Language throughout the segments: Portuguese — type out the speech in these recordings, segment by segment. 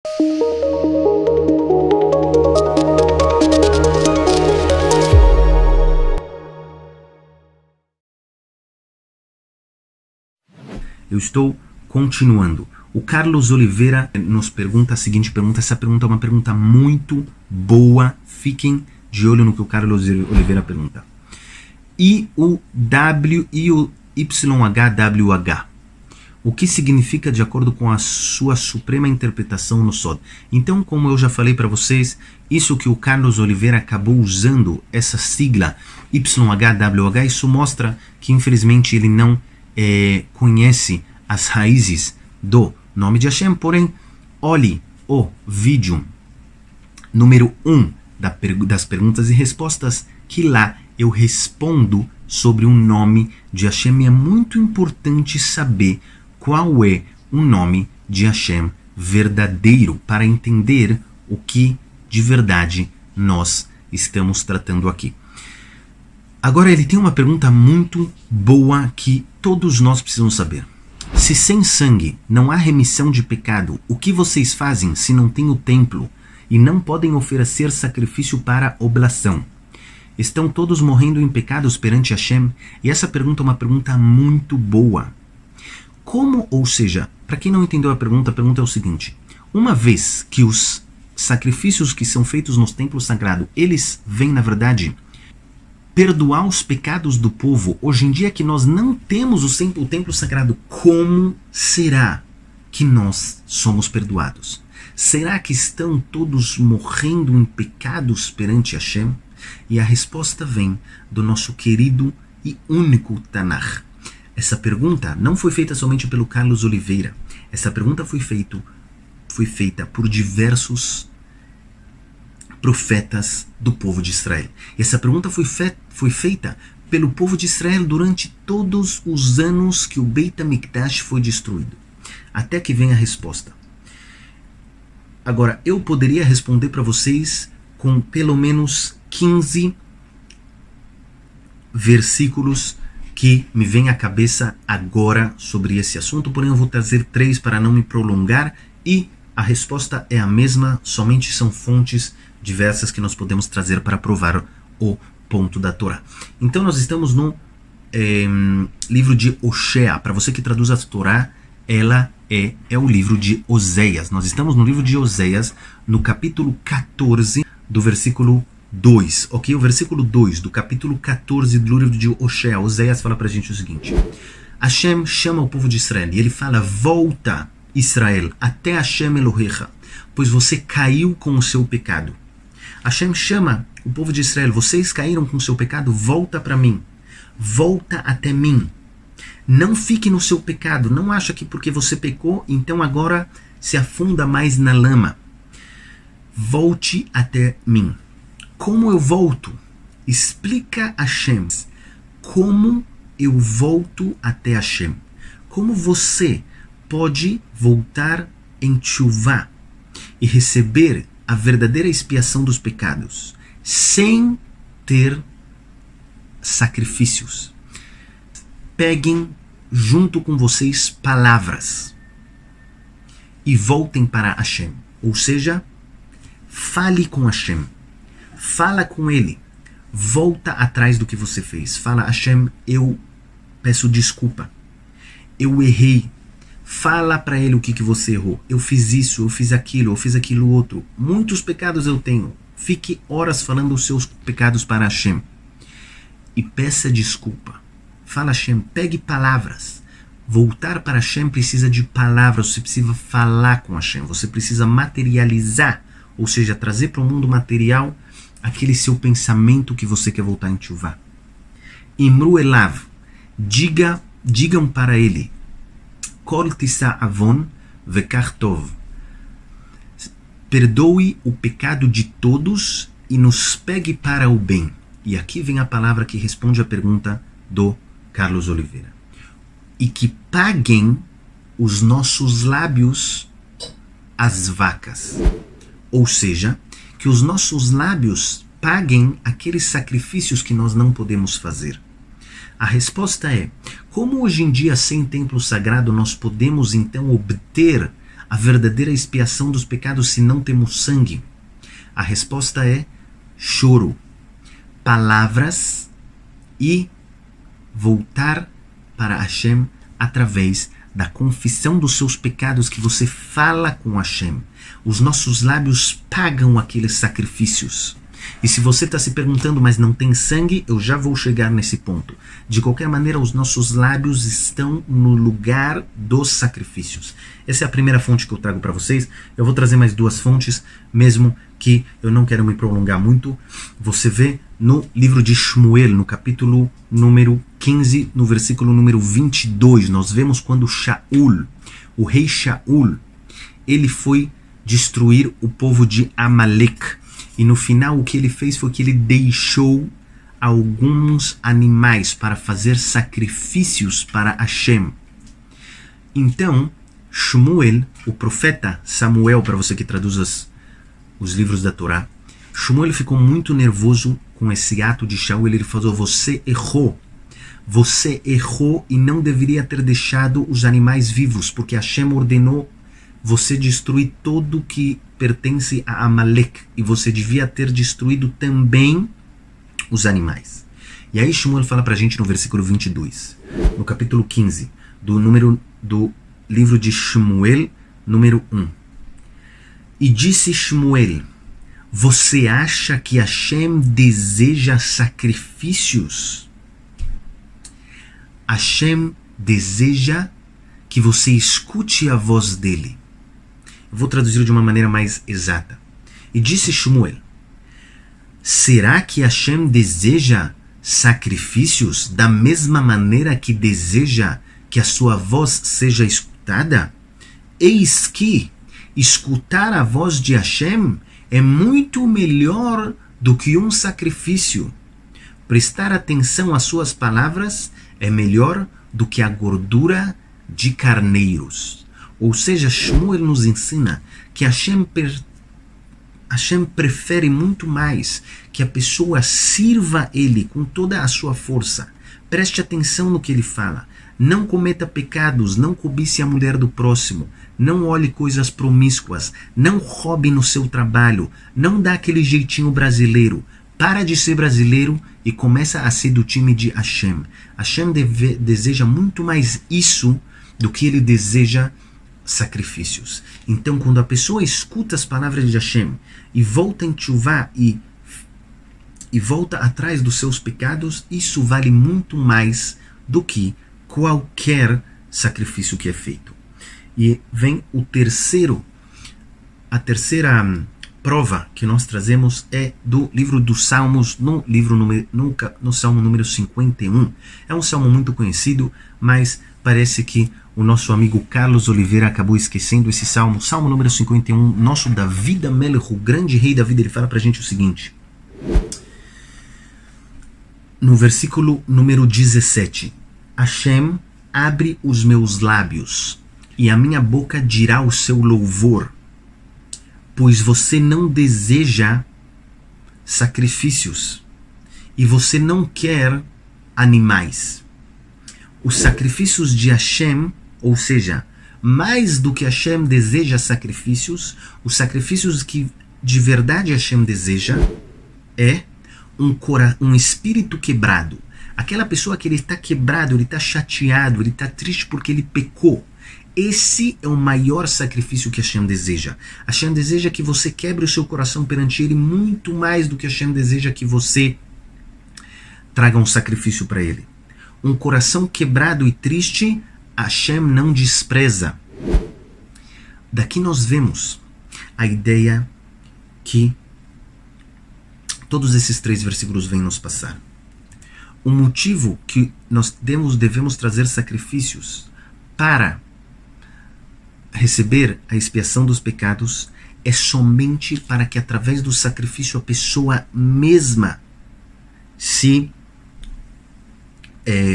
Eu estou continuando. O Carlos Oliveira nos pergunta a seguinte pergunta. Essa pergunta é uma pergunta muito boa. Fiquem de olho no que o Carlos Oliveira pergunta. E o YHWH. O que significa de acordo com a sua suprema interpretação no Sod? Então, como eu já falei para vocês, isso que o Carlos Oliveira acabou usando, essa sigla YHWH, isso mostra que infelizmente ele não conhece as raízes do nome de Hashem. Porém, olhe o vídeo número 1 das perguntas e respostas, que lá eu respondo sobre o nome de Hashem. E é muito importante saber qual é o nome de Hashem verdadeiro para entender o que de verdade nós estamos tratando aqui. Agora ele tem uma pergunta muito boa que todos nós precisamos saber. Se sem sangue não há remissão de pecado, o que vocês fazem se não tem o templo e não podem oferecer sacrifício para oblação? Estão todos morrendo em pecados perante Hashem? E essa pergunta é uma pergunta muito boa. Como, ou seja, para quem não entendeu a pergunta é o seguinte: uma vez que os sacrifícios que são feitos nos templos sagrados, eles vêm, na verdade, perdoar os pecados do povo, hoje em dia que nós não temos o templo sagrado, como será que nós somos perdoados? Será que estão todos morrendo em pecados perante Hashem? E a resposta vem do nosso querido e único Tanakh. Essa pergunta não foi feita somente pelo Carlos Oliveira. Essa pergunta foi feita por diversos profetas do povo de Israel. E essa pergunta foi feita pelo povo de Israel durante todos os anos que o Beit HaMikdash foi destruído. Até que vem a resposta. Agora, eu poderia responder para vocês com pelo menos 15 versículos que me vem à cabeça agora sobre esse assunto, porém eu vou trazer 3 para não me prolongar, e a resposta é a mesma, somente são fontes diversas que nós podemos trazer para provar o ponto da Torá. Então nós estamos no livro de Oshea. Para você que traduz a Torá, ela é o livro de Oséias. Nós estamos no livro de Oséias, no capítulo 14, do versículo 2, ok? O versículo 2 do capítulo 14 do livro de Oshea. Oséias fala para a gente o seguinte: Hashem chama o povo de Israel e ele fala: volta, Israel, até Hashem Elohecha, pois você caiu com o seu pecado. Hashem chama o povo de Israel: vocês caíram com o seu pecado, volta para mim, volta até mim. Não fique no seu pecado, não acha que porque você pecou, então agora se afunda mais na lama. Volte até mim. Como eu volto? Explica a Hashem. Como eu volto até Hashem? Como você pode voltar em tshuvá e receber a verdadeira expiação dos pecados sem ter sacrifícios? Peguem junto com vocês palavras e voltem para Hashem. Ou seja, fale com Hashem. Fala com ele. Volta atrás do que você fez. Fala: Hashem, eu peço desculpa. Eu errei. Fala para ele o que você errou. Eu fiz isso, eu fiz aquilo outro. Muitos pecados eu tenho. Fique horas falando os seus pecados para Hashem. E peça desculpa. Fala: Hashem, pegue palavras. Voltar para Hashem precisa de palavras. Você precisa falar com Hashem. Você precisa materializar. Ou seja, trazer para o mundo material aquele seu pensamento que você quer voltar em tshuvá. Imru elav, digam para ele: Kol tisa avon vekach tov, perdoe o pecado de todos e nos pegue para o bem. E aqui vem a palavra que responde a pergunta do Carlos Oliveira. E que paguem os nossos lábios às vacas. Ou seja, que os nossos lábios paguem aqueles sacrifícios que nós não podemos fazer. A resposta é: como hoje em dia, sem templo sagrado, nós podemos então obter a verdadeira expiação dos pecados se não temos sangue? A resposta é choro, palavras e voltar para Hashem através da confissão dos seus pecados que você fala com Hashem. Os nossos lábios pagam aqueles sacrifícios. E se você está se perguntando, mas não tem sangue, eu já vou chegar nesse ponto. De qualquer maneira, os nossos lábios estão no lugar dos sacrifícios. Essa é a primeira fonte que eu trago para vocês. Eu vou trazer mais duas fontes, mesmo que eu não quero me prolongar muito. Você vê no livro de Shmuel, no capítulo número 15, no versículo número 22, nós vemos quando Shaul, o rei Shaul, ele foi destruir o povo de Amalek. E no final o que ele fez foi que ele deixou alguns animais para fazer sacrifícios para Hashem. Então, Shmuel, o profeta Samuel, para você que traduz os livros da Torá, Shmuel ficou muito nervoso com esse ato de Shaul. Ele falou: você errou e não deveria ter deixado os animais vivos, porque Hashem ordenou você destruir tudo que pertence a Amalek, e você devia ter destruído também os animais. E aí Shmuel fala pra gente no versículo 22, no capítulo 15, do livro de Shmuel, número 1. E disse Shmuel: você acha que Hashem deseja sacrifícios? Hashem deseja que você escute a voz dele. Eu vou traduzir de uma maneira mais exata. E disse Shmuel: será que Hashem deseja sacrifícios da mesma maneira que deseja que a sua voz seja escutada? Eis que escutar a voz de Hashem é muito melhor do que um sacrifício. Prestar atenção às suas palavras é melhor do que a gordura de carneiros. Ou seja, Shmuel nos ensina que Hashem prefere muito mais que a pessoa sirva ele com toda a sua força. Preste atenção no que ele fala. Não cometa pecados, não cobice a mulher do próximo, não olhe coisas promíscuas, não roube no seu trabalho, não dá aquele jeitinho brasileiro. Para de ser brasileiro e começa a ser do time de Hashem. Hashem deseja muito mais isso do que ele deseja sacrifícios. Então, quando a pessoa escuta as palavras de Hashem e volta em tchuvá e volta atrás dos seus pecados, isso vale muito mais do que qualquer sacrifício que é feito. E vem a terceira prova que nós trazemos é do livro dos Salmos, no Salmo número 51. É um salmo muito conhecido, mas parece que o nosso amigo Carlos Oliveira acabou esquecendo esse salmo. Salmo número 51, nosso David Amelech, o grande rei David, ele fala pra gente o seguinte. No versículo número 17. Hashem, abre os meus lábios, e a minha boca dirá o seu louvor, pois você não deseja sacrifícios, e você não quer animais. Os sacrifícios de Hashem, ou seja, mais do que Hashem deseja sacrifícios, os sacrifícios que de verdade Hashem deseja é um espírito quebrado. Aquela pessoa que ele está quebrado, ele está chateado, ele está triste porque ele pecou. Esse é o maior sacrifício que Hashem deseja. Hashem deseja que você quebre o seu coração perante ele muito mais do que Hashem deseja que você traga um sacrifício para ele. Um coração quebrado e triste, Hashem não despreza. Daqui nós vemos a ideia que todos esses 3 versículos vêm nos passar. O motivo que nós devemos trazer sacrifícios para receber a expiação dos pecados é somente para que através do sacrifício a pessoa mesma se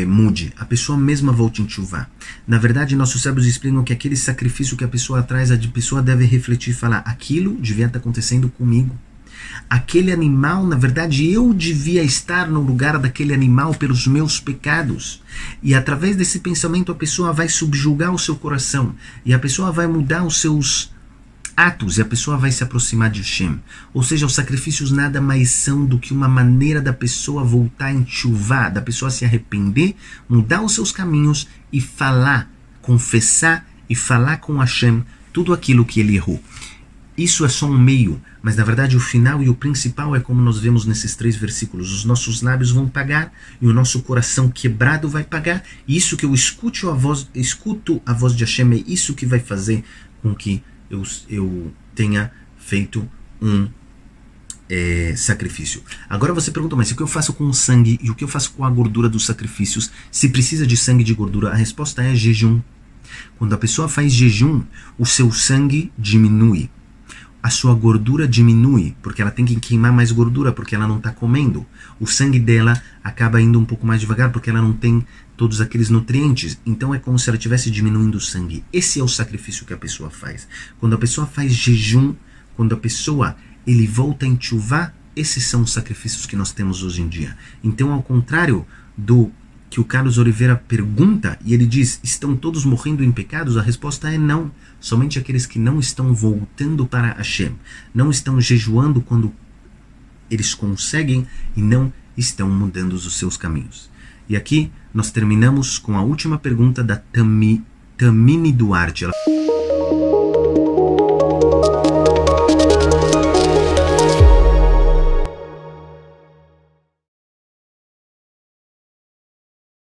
mude, a pessoa mesma volte em tchuvá. Na verdade, nossos sábios explicam que aquele sacrifício que a pessoa traz, a pessoa deve refletir e falar: aquilo devia estar acontecendo comigo. Aquele animal, na verdade, eu devia estar no lugar daquele animal pelos meus pecados. E através desse pensamento a pessoa vai subjugar o seu coração. E a pessoa vai mudar os seus atos. E a pessoa vai se aproximar de Hashem. Ou seja, os sacrifícios nada mais são do que uma maneira da pessoa voltar em tchuvá, da pessoa se arrepender, mudar os seus caminhos e falar, confessar e falar com Hashem tudo aquilo que ele errou. Isso é só um meio, mas na verdade o final e o principal é como nós vemos nesses 3 versículos. Os nossos lábios vão pagar e o nosso coração quebrado vai pagar. E isso que eu escuto a voz de Hashem, é isso que vai fazer com que eu tenha feito um sacrifício. Agora você pergunta, mas o que eu faço com o sangue e o que eu faço com a gordura dos sacrifícios? Se precisa de sangue e de gordura, a resposta é jejum. Quando a pessoa faz jejum, o seu sangue diminui. A sua gordura diminui, porque ela tem que queimar mais gordura, porque ela não está comendo. O sangue dela acaba indo um pouco mais devagar, porque ela não tem todos aqueles nutrientes. Então é como se ela estivesse diminuindo o sangue. Esse é o sacrifício que a pessoa faz. Quando a pessoa faz jejum, quando a pessoa ele volta em tchuvá, esses são os sacrifícios que nós temos hoje em dia. Então, ao contrário do que o Carlos Oliveira pergunta, e ele diz, estão todos morrendo em pecados? A resposta é não. Somente aqueles que não estão voltando para Hashem, não estão jejuando quando eles conseguem e não estão mudando os seus caminhos. E aqui nós terminamos com a última pergunta da Tamini Duarte. Ela...